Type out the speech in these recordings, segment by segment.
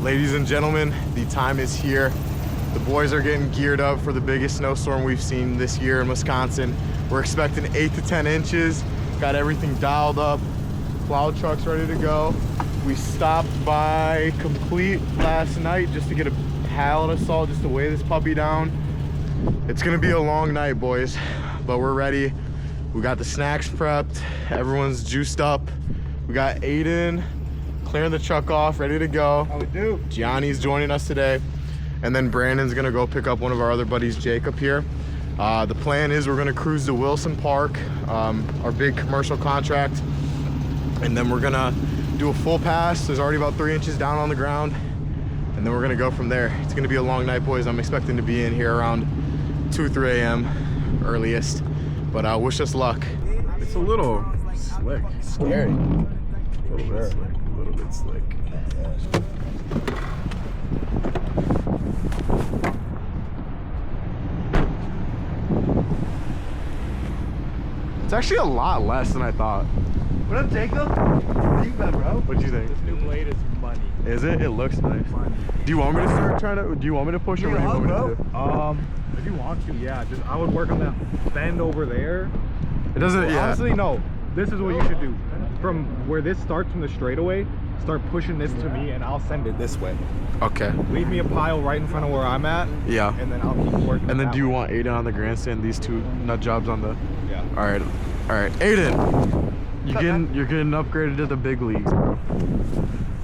Ladies and gentlemen, the time is here. The boys are getting geared up for the biggest snowstorm we've seen this year in Wisconsin. We're expecting 8 to 10 inches. Got everything dialed up. Plow truck's ready to go. We stopped by Complete last night just to get a pallet of salt just to weigh this puppy down. It's gonna be a long night, boys, but we're ready. We got the snacks prepped. Everyone's juiced up. We got Aiden clearing the truck off, ready to go. How we do? Gianni's joining us today. And then Brandon's gonna go pick up one of our other buddies, Jacob, here. The plan is we're gonna cruise to Wilson Park, our big commercial contract. And then we're gonna do a full pass. There's already about 3 inches down on the ground. And then we're gonna go from there. It's gonna be a long night, boys. I'm expecting to be in here around 2, 3 a.m. earliest. But wish us luck. It's a little slick. Scary. A little bit slick. A little bit slick. It's actually a lot less than I thought. What up, Jacob? How you been, bro? What'd you think? This new blade is money. Is it? It looks nice. Do you want me to start trying to? Do you want me to push it? Or what do you want me to do? If you want to, yeah. Just I would work on that bend over there. It doesn't. Yeah. Honestly, no. This is what you should do. From where this starts from the straightaway, start pushing this to me, and I'll send it this way. Okay. Leave me a pile right in front of where I'm at. Yeah. And then I'll keep working. And then that do you way. want Aiden on the grandstand? These two nut jobs on the. Yeah. All right. All right. Aiden, you're getting upgraded to the big leagues, bro.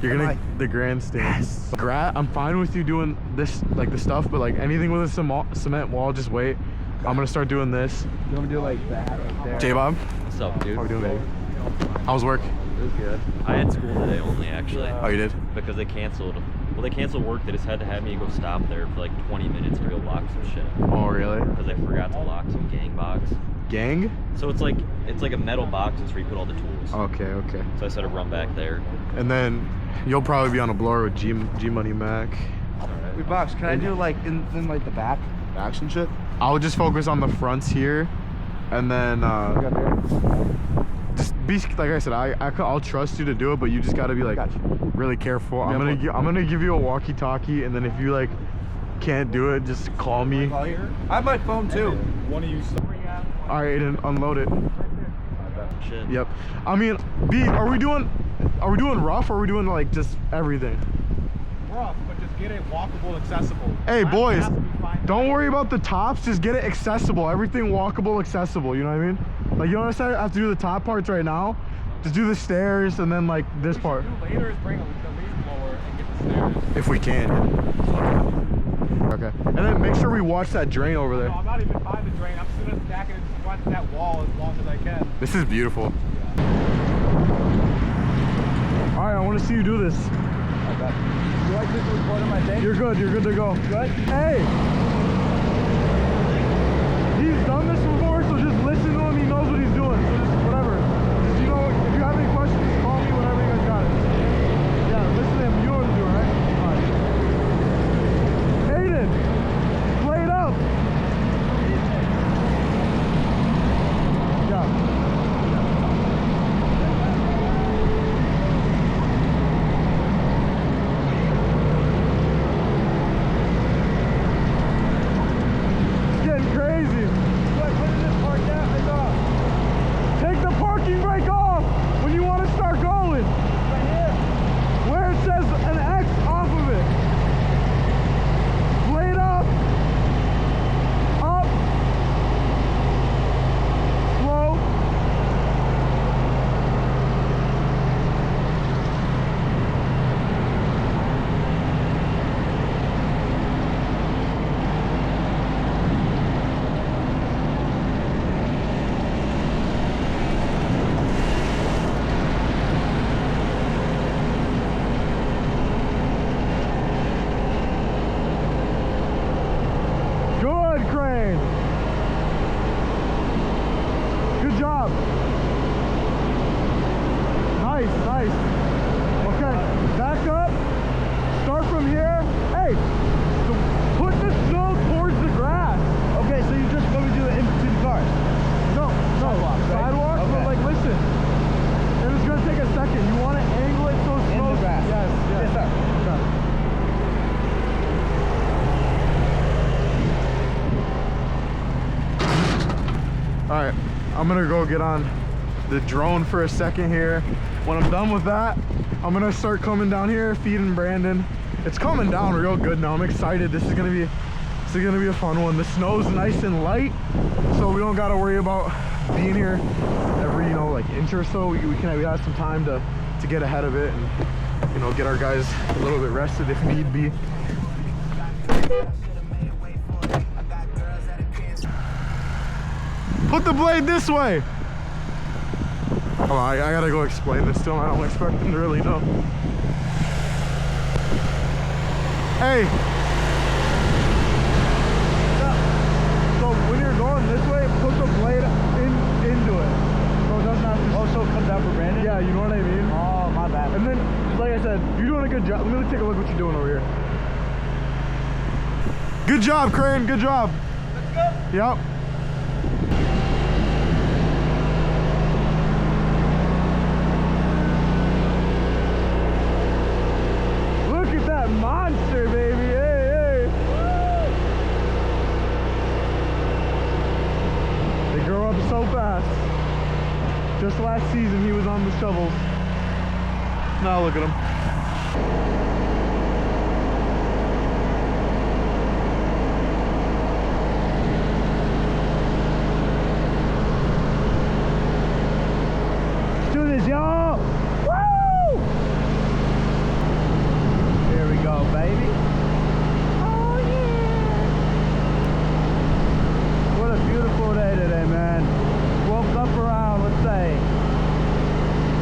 You're gonna the grandstand. Yes. I'm fine with you doing this, like the stuff, but like anything with a cement wall, just wait. I'm gonna start doing this. You want me to do like that right there? J-Bob, What's up, dude? how we doing, baby? How's work? It was good. I had school today only, actually. Oh, you did? Because they canceled. Well, they canceled work. They just had to have me go stop there for like 20 minutes to go lock some shit. Oh, really? Because they forgot to lock some gang box. Gang? So it's like a metal box. It's where you put all the tools. Okay, okay. So I said to run back there. And then you'll probably be on a blower with G Money Mac. Wait, Box, can I do like in like the back? Backs and shit? I'll just focus on the fronts here, and then just be like I said. I'll trust you to do it, but you just gotta be like really careful. I'm gonna give you a walkie-talkie, and then if you like can't do it, just call me. I have my phone too. One of you. All right, Aiden, unload it. Shit. Yep. I mean, are we doing rough, or are we doing like just everything? Rough, but just get it walkable, accessible. Hey, Mine boys, has to be fine. don't worry about the tops. Just get it accessible. Everything walkable, accessible. You know what I mean? Like, you don't necessarily have to do the top parts right now. Just do the stairs and then like this part. Do later is bring the leaf blower and get the stairs. If we can. Okay. And then make sure we watch that drain over there. No, I'm not even by the drain. I'm just gonna stack it in front of that wall as long as I can. This is beautiful. All right, I want to see you do this. You like this recording my thing? You're good to go. Good? Hey! He's done this before, so just listen to him. He knows what he's doing. So just whatever. Just, you know, if you have any questions, just call me whenever you guys got it. Yeah, listen to him. You know what to do, right? All right. Aiden! Play it up! Yeah. It's getting crazy. What is this part I'm gonna go get on the drone for a second here. When I'm done with that, I'm gonna start coming down here, feeding Brandon. It's coming down real good now. I'm excited. This is gonna be a fun one. The snow's nice and light, so we don't gotta worry about being here every, you know, like inch or so. We have some time to get ahead of it and, you know, get our guys a little bit rested if need be. Put the blade this way. Oh, I gotta go explain this to him. I don't expect him to really know. Hey. So when you're going this way, put the blade into it. So it doesn't have to. Oh, so it comes out for Brandon? Yeah, you know what I mean? Oh, my bad. And then, like I said, you're doing a good job. Let me take a look what you're doing over here. Good job, Crane. Good job. Let's go. Yep. Look at that monster, baby. Hey, hey. Woo! They grow up so fast. Just last season, he was on the shovels. Now look at him. Let's do this, y'all. Woo! Here we go, baby. Oh, yeah. What a beautiful day today, man. Woke up around, let's say,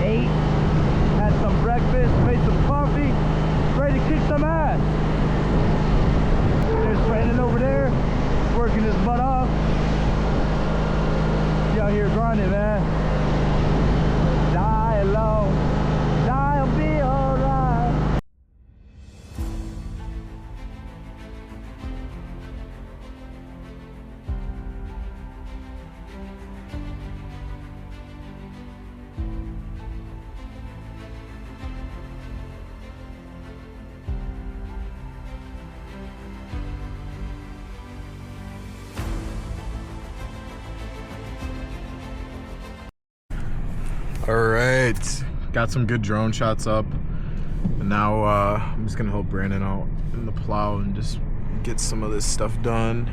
8. Had some breakfast, made some coffee, ready to kick some ass. There's Brandon over there, working his butt off. He out here grinding, man. Die alone, die'll be alright. All right, got some good drone shots up, and now I'm just gonna help Brandon out in the plow and just get some of this stuff done.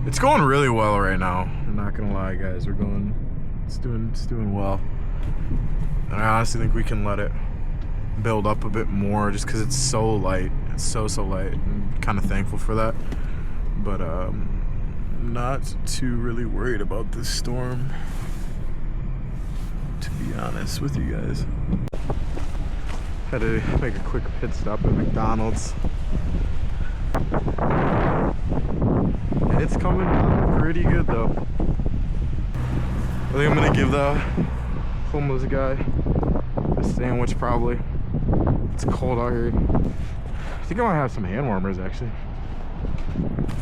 It's going really well right now. I'm not gonna lie, guys. It's doing well. And I honestly think we can let it build up a bit more, just because it's so light. It's so light. I'm kind of thankful for that, but not too really worried about this storm, to be honest with you guys. Had to make a quick pit stop at McDonald's. It's coming down pretty good though. I think I'm gonna give the homeless guy a sandwich probably. It's cold out here. I think I might have some hand warmers actually.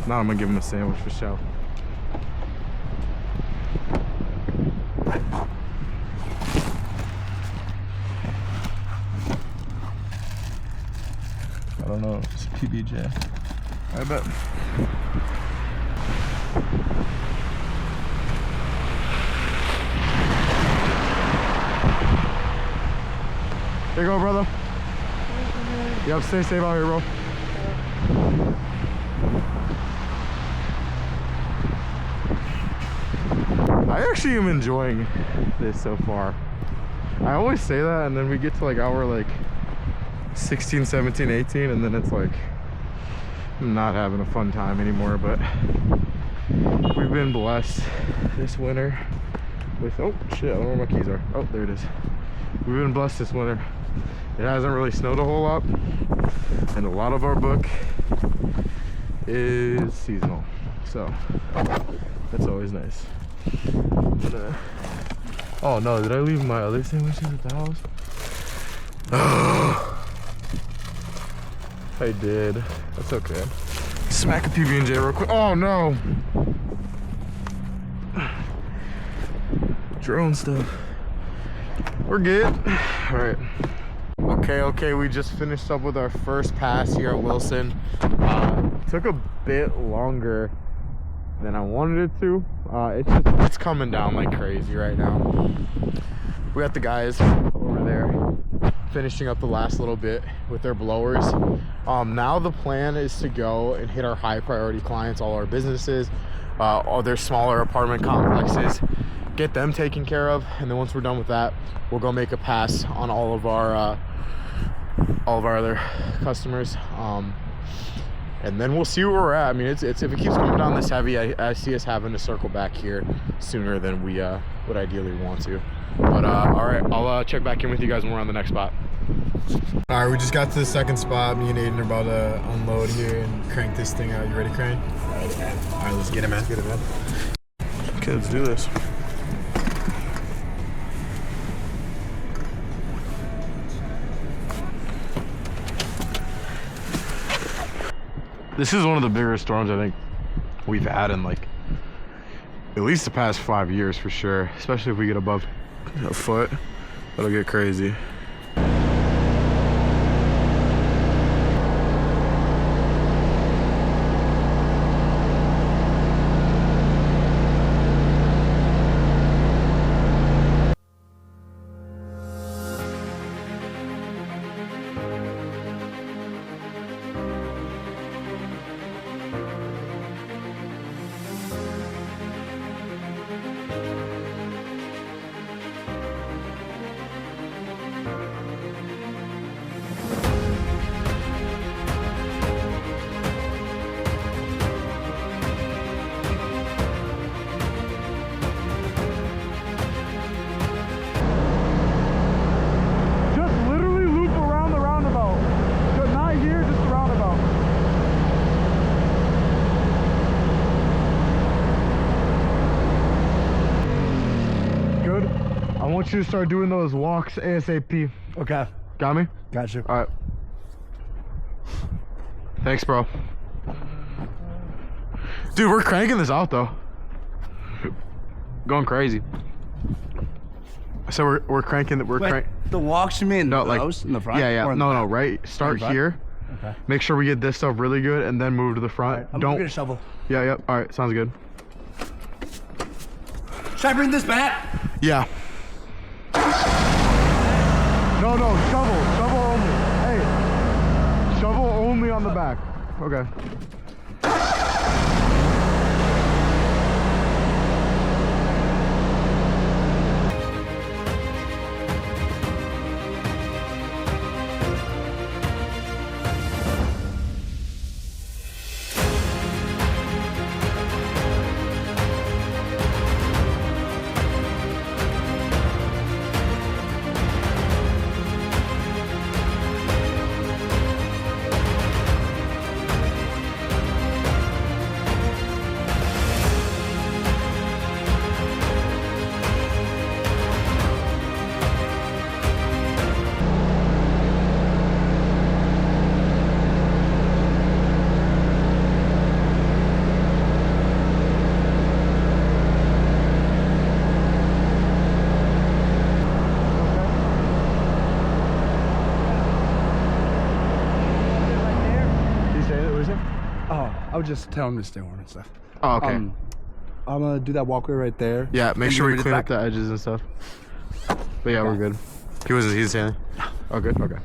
Now I'm gonna give him a sandwich for sure. I don't know, it's PBJ. I bet. There you go, brother. Yep, stay safe out here, bro. I actually am enjoying this so far. I always say that, and then we get to like hour like 16, 17, 18, and then it's like I'm not having a fun time anymore. But we've been blessed this winter with, oh shit, I don't know where my keys are. Oh, there it is. We've been blessed this winter. It hasn't really snowed a whole lot, and a lot of our book is seasonal, so that's always nice. But, oh no, did I leave my other sandwiches at the house? I did. That's okay. Smack a PB&J real quick. Oh no! Drone stuff. We're good. All right. Okay, we just finished up with our first pass here at Wilson. Took a bit longer than I wanted it to. It's coming down like crazy right now. We got the guys over there finishing up the last little bit with their blowers. Now the plan is to go and hit our high priority clients, all our businesses, all their smaller apartment complexes, get them taken care of, and then once we're done with that, we'll go make a pass on all of our other customers. And then we'll see where we're at. I mean, it's if it keeps coming down this heavy, I see us having to circle back here sooner than we would ideally want to. But all right, I'll check back in with you guys when we're on the next spot. All right, we just got to the second spot. Me and Aiden are about to unload here and crank this thing out. You ready, Crane? All right, let's get it, man. Get it, man. Okay, let's do this. This is one of the bigger storms I think we've had in like at least the past 5 years for sure. Especially if we get above a foot, that'll get crazy. I want you to start doing those walks ASAP. Okay. Got me? Got you. All right. Thanks, bro. Dude, we're cranking this out though. Going crazy. So we're cranking. The walks you mean? No, like those in the front? Yeah. Or in No, the no. back? Right. Start here. Okay. Make sure we get this stuff really good, and then move to the front. Right, I'm Don't gonna get a shovel. Yeah. Yep. All right. Sounds good. Should I bring this bat? Yeah. No, shovel only. Hey, shovel only on the back. Okay. I would just tell him to stay warm and stuff. Oh, okay. I'm gonna do that walkway right there. Yeah, make And sure you we want me to clean up back? the edges and stuff. But yeah, we're good. He's saying. Oh, good. Okay.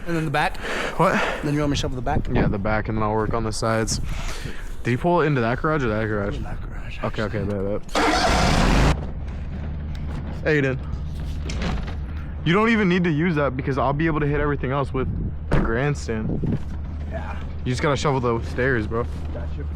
And then the back. What? Then you want me to shovel the back? Yeah, the back, and then I'll work on the sides. Did he pull it into that garage or that garage? In that garage. Okay, bet. Aiden, you don't even need to use that because I'll be able to hit everything else with the grandstand. Yeah. You just gotta shovel the stairs, bro. Got you.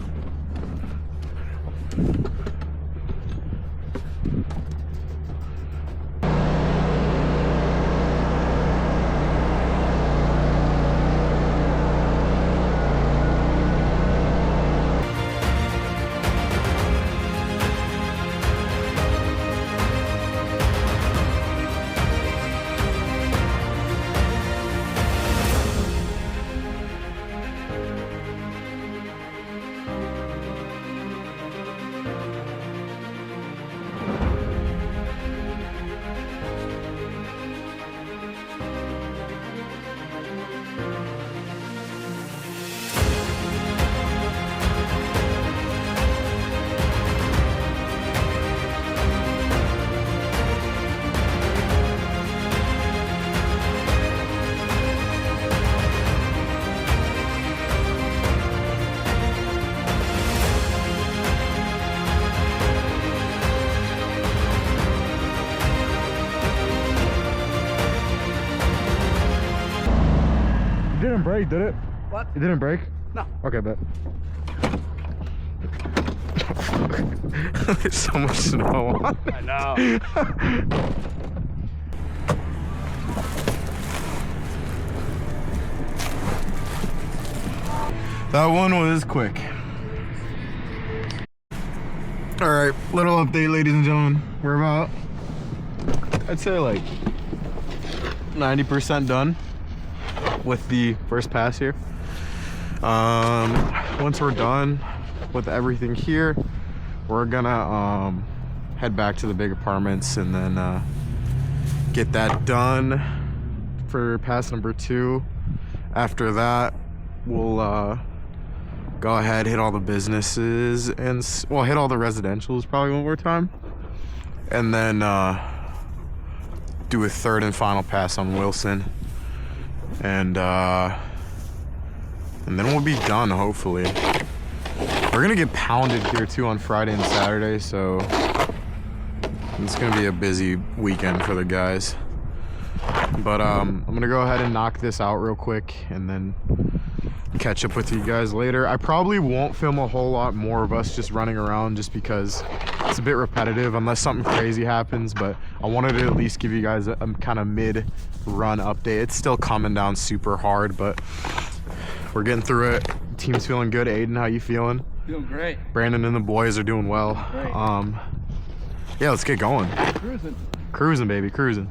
didn't break, did it? What? It didn't break? No. Okay, bet. There's so much snow on it. I know. That one was quick. All right, little update, ladies and gentlemen. We're about, I'd say like 90% done with the first pass here. Once we're done with everything here, we're gonna head back to the big apartments and then get that done for pass number 2. After that, we'll go ahead, hit all the businesses and hit all the residentials probably one more time, and then do a third and final pass on Wilson, and then we'll be done hopefully. We're gonna get pounded here too on Friday and Saturday, so it's gonna be a busy weekend for the guys. But I'm gonna go ahead and knock this out real quick and then catch up with you guys later. I probably won't film a whole lot more of us just running around just because it's a bit repetitive unless something crazy happens, but I wanted to at least give you guys a kind of mid-run update. It's still coming down super hard, but we're getting through it. Team's feeling good. Aiden, how you feeling? Feeling great. Brandon and the boys are doing well. Great. Yeah, let's get going. Cruising. Cruising, baby, cruising.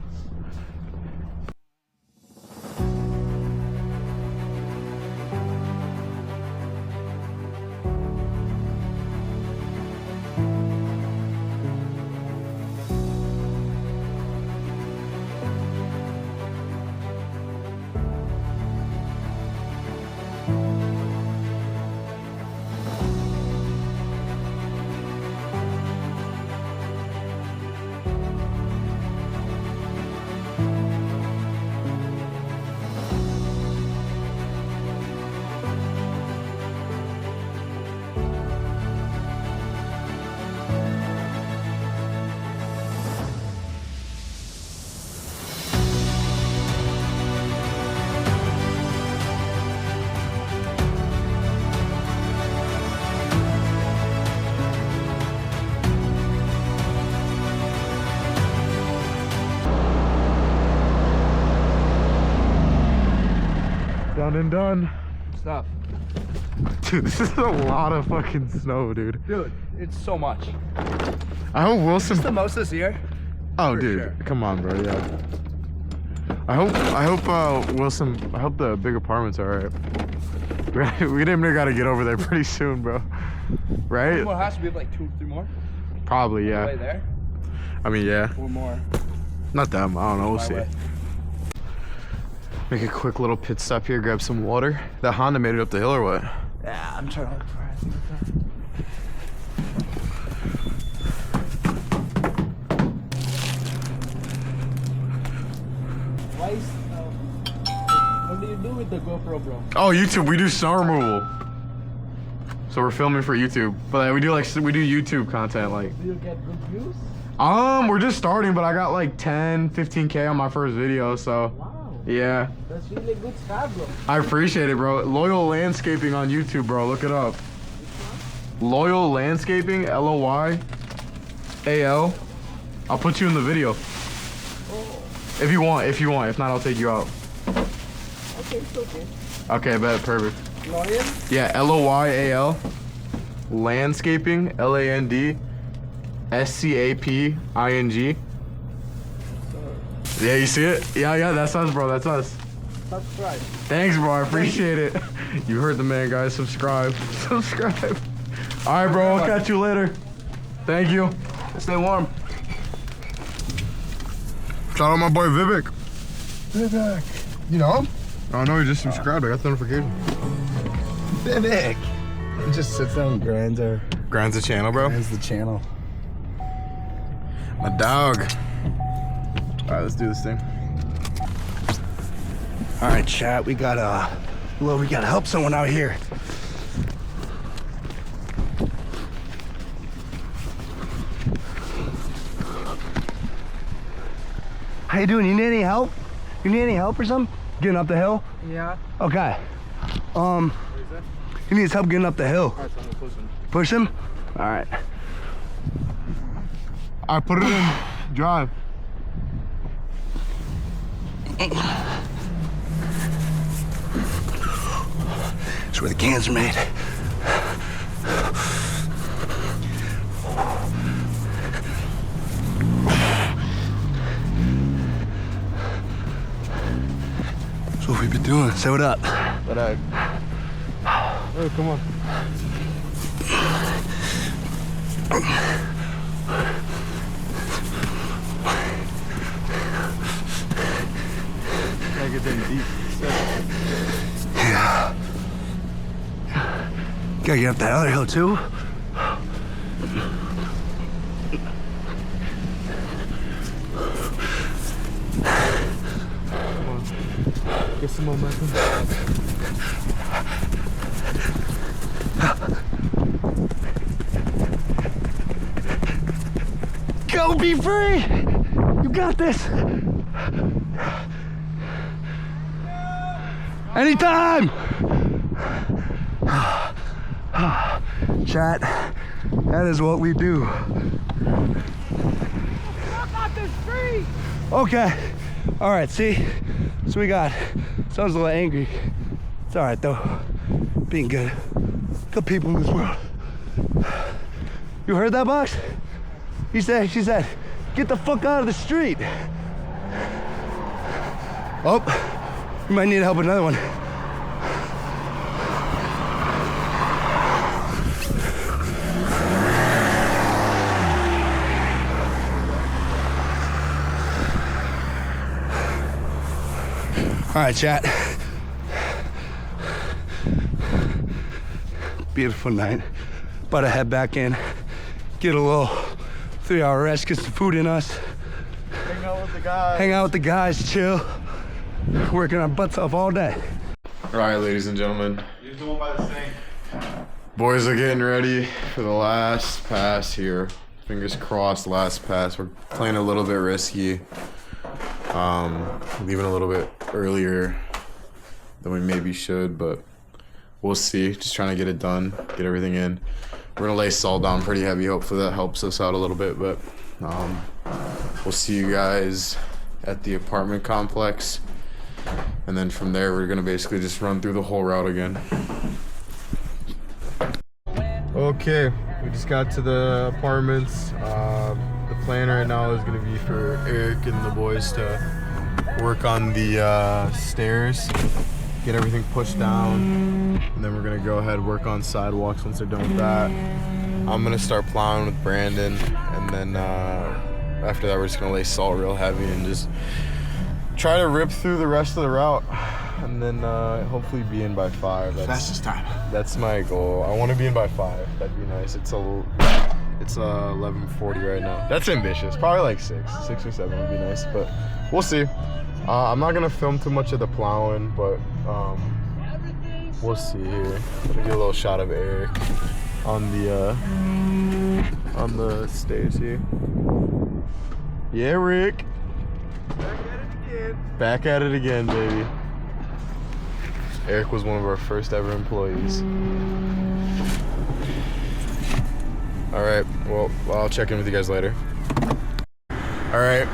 Done and done. Stuff. Dude, this is a lot of fucking snow, dude. Dude, it's so much. I hope Wilson. It's the most this year. Oh, for dude, sure. come on, bro. Yeah. I hope Wilson. I hope the big apartment's all right. We damn near gotta get over there pretty soon, bro. Right? One more has to be like 2 or 3 more. Probably, Way yeah. there. I mean, yeah. 4 more. Not them. I don't know. We'll My see. way. Make a quick little pit stop here. Grab some water. That Honda made it up the hill or what? Yeah, I'm trying to look for it. What do you do with the GoPro, bro? Oh, YouTube. We do snow removal. So we're filming for YouTube, but we do YouTube content like. Do you get good views? We're just starting, but I got like 10, 15K on my first video, so Wow, yeah. that's really good stuff, bro. I appreciate it, bro. Loyal Landscaping on YouTube, bro. Look it up. Loyal Landscaping, LOYAL. I'll put you in the video. If you want. If not, I'll take you out. Okay, it's okay. Okay, bet. Perfect. Loyal? Yeah, LOYAL. Landscaping, LANDSCAPING. Yeah, you see it? Yeah, that's us, bro. That's us. Subscribe. Thanks, bro. I appreciate it. You heard the man, guys. Subscribe. Subscribe. All right, bro. I'll catch you later. Thank you. Stay warm. Shout out my boy Vivek. Vivek. You know him? Oh, no, he just subscribed. I got the notification. Vivek. He just sits down and grinds the channel, bro. channel. My dog. All right, let's do this thing. All right, chat. We gotta help someone out here. How you doing? You need any help? You need any help or something? Getting up the hill? Yeah. Okay. He needs help getting up the hill. Alright, so I'm gonna push him. Push him? All right. I put it in drive. That's where the cans are made. That's what we've been doing. Say what up. But oh, come on. Gotta get them deep. Yeah. Gotta get up that other hill too. Come on. Get some momentum. Go, be free! You got this! Anytime! Chat, that is what we do. Okay. All right, see? So we got, sounds a little angry. It's all right though. Being good. Good people in this world. You heard that, Box? She said, get the fuck out of the street. Oh, you might need help with another one. All right, chat. Beautiful night. About to head back in, get a little 3-hour rest, get some food in us. Hang out with the guys. Hang out with the guys, chill. Working our butts off all day. All right, ladies and gentlemen. You're doing by the sink. Boys are getting ready for the last pass here. Fingers crossed, last pass. We're playing a little bit risky. Leaving a little bit earlier than we maybe should, but we'll see. Just trying to get it done, get everything in. We're gonna lay salt down pretty heavy. Hopefully that helps us out a little bit, but we'll see you guys at the apartment complex. And then from there, we're gonna basically just run through the whole route again. Okay, we just got to the apartments. The plan right now is gonna be for Eric and the boys to work on the stairs, get everything pushed down, and then we're gonna go ahead and work on sidewalks once they're done with that. I'm gonna start plowing with Brandon, and then after that we're just gonna lay salt real heavy and just try to rip through the rest of the route, and then hopefully be in by 5. Fastest time. That's my goal. I want to be in by 5. That'd be nice. It's 11:40 right now. That's ambitious. Probably like 6 or 7 would be nice, but we'll see. I'm not gonna film too much of the plowing, but we'll see here. Gonna get a little shot of Eric on the stairs here. Yeah, Rick. Back at it again, baby. Eric was one of our first ever employees. All right, well, I'll check in with you guys later. All right,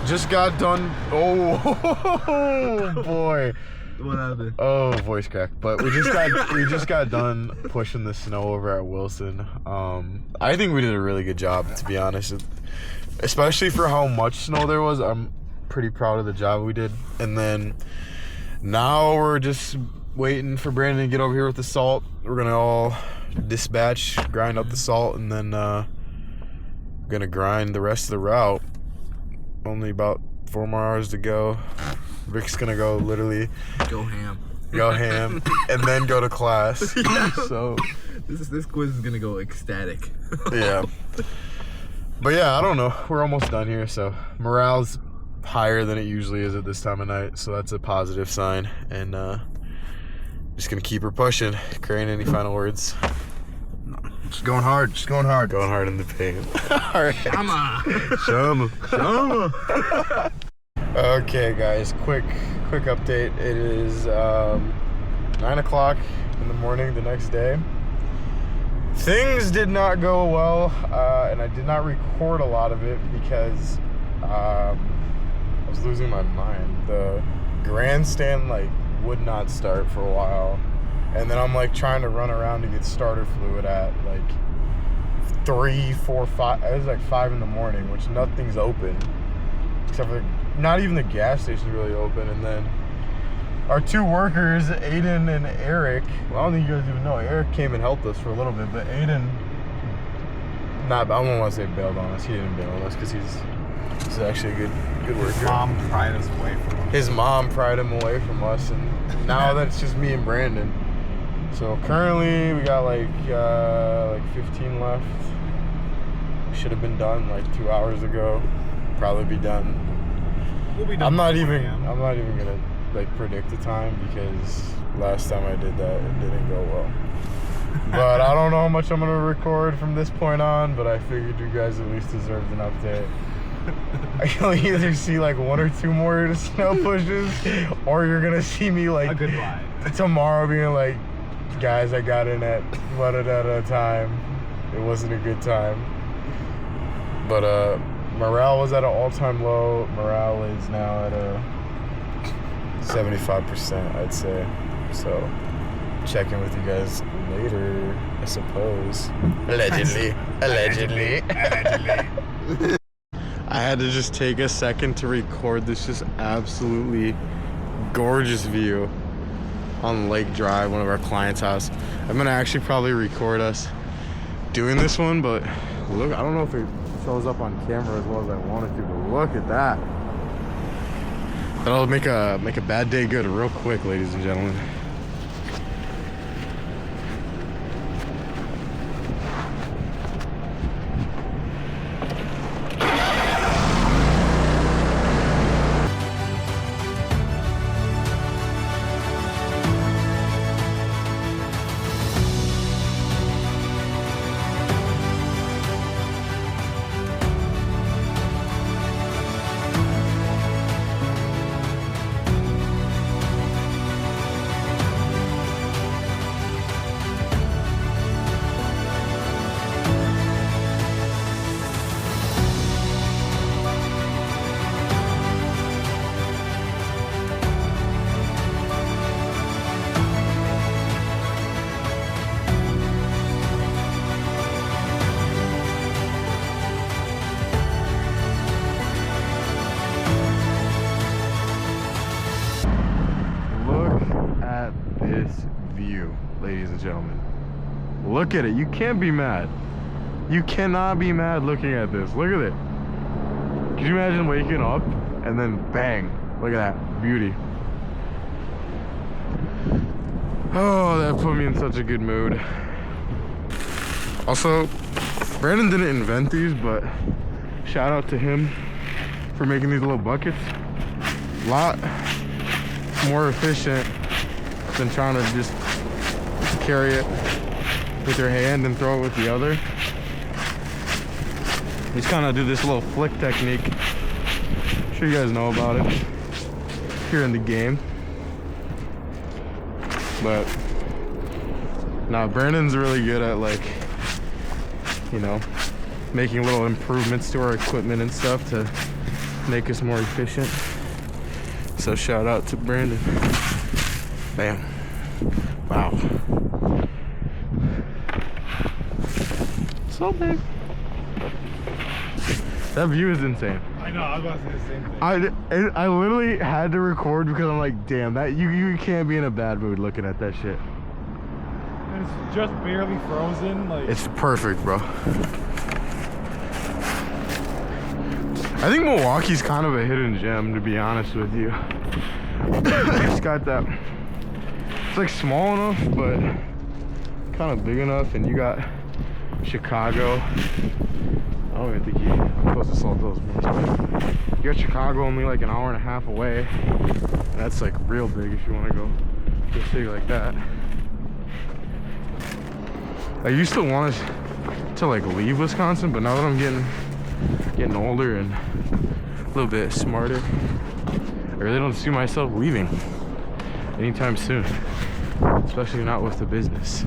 just got done. Oh, boy. What happened? Oh, voice crack. But we just got done pushing the snow over at Wilson. I think we did a really good job, to be honest. Especially for how much snow there was. I'm pretty proud of the job we did. And then now we're just waiting for Brandon to get over here with the salt. We're gonna all dispatch, grind up the salt, and then we're gonna grind the rest of the route. Only about 4 more hours to go. Rick's gonna go literally Go ham. and then go to class. Yeah. So This quiz is gonna go ecstatic. yeah. But yeah, I don't know. We're almost done here, so morale's higher than it usually is at this time of night, so that's a positive sign. And just gonna keep her pushing. Crane, any final words? Just going hard. Just going hard. Going hard in the paint. All right. Shama. Shama. Shama. Okay, guys, quick update. It is 9 o'clock in the morning the next day. Things did not go well, and I did not record a lot of it because I was losing my mind. The grandstand like would not start for a while, and then I'm like trying to run around to get starter fluid at like 3, 4, 5. It was like 5 in the morning, which nothing's open except for not even the gas station's really open. And then our 2 workers, Aiden and Eric, well, I don't think you guys even know, Eric came and helped us for a little bit, but Aiden, I don't want to say bailed on us. He didn't bail on us because he's actually a good worker. His mom pried us away from him. His mom pried him away from us, and now that's just me and Brandon. So currently we got like 15 left. Should have been done like 2 hours ago. Probably be done. We'll be done. I'm not even gonna like predict the time because last time I did that it didn't go well. But I don't know how much I'm gonna record from this point on, but I figured you guys at least deserved an update. I'll either see like 1 or 2 more snow pushes, or you're gonna see me like a goodbye tomorrow being like, guys, I got in at 1 at a time. It wasn't a good time. But morale was at an all-time low. Morale is now at a 75%, I'd say. So check in with you guys later, I suppose. Allegedly. I had to just take a second to record this just absolutely gorgeous view on Lake Drive, one of our clients' house. I'm gonna actually probably record us doing this one, but look, I don't know if it shows up on camera as well as I wanted to, but look at that. That'll make a bad day good real quick, ladies and gentlemen. View, ladies and gentlemen. Look at it. You can't be mad. You cannot be mad looking at this. Look at it. Could you imagine waking up and then bang, look at that beauty. Oh, that put me in such a good mood. Also, Brandon didn't invent these, but shout out to him for making these little buckets. A lot more efficient than trying to just carry it with your hand and throw it with the other. Just kind of do this little flick technique. I'm sure you guys know about it here in the game. But now Brandon's really good at, like, you know, making little improvements to our equipment and stuff to make us more efficient. So shout out to Brandon. Bam. Wow. So big. That view is insane. I know, I was about to say the same thing. I literally had to record because I'm like, damn, that you can't be in a bad mood looking at that shit. And it's just barely frozen. Like, it's perfect, bro. I think Milwaukee's kind of a hidden gem, to be honest with you. It's got that. It's like small enough, but kind of big enough, and you got Chicago. I don't even think I'm supposed to salt those more. You got Chicago only like an hour and a half away. And that's like real big if you want to go to a city like that. I used to want to like leave Wisconsin, but now that I'm getting older and a little bit smarter, really don't see myself leaving anytime soon, especially not with the business.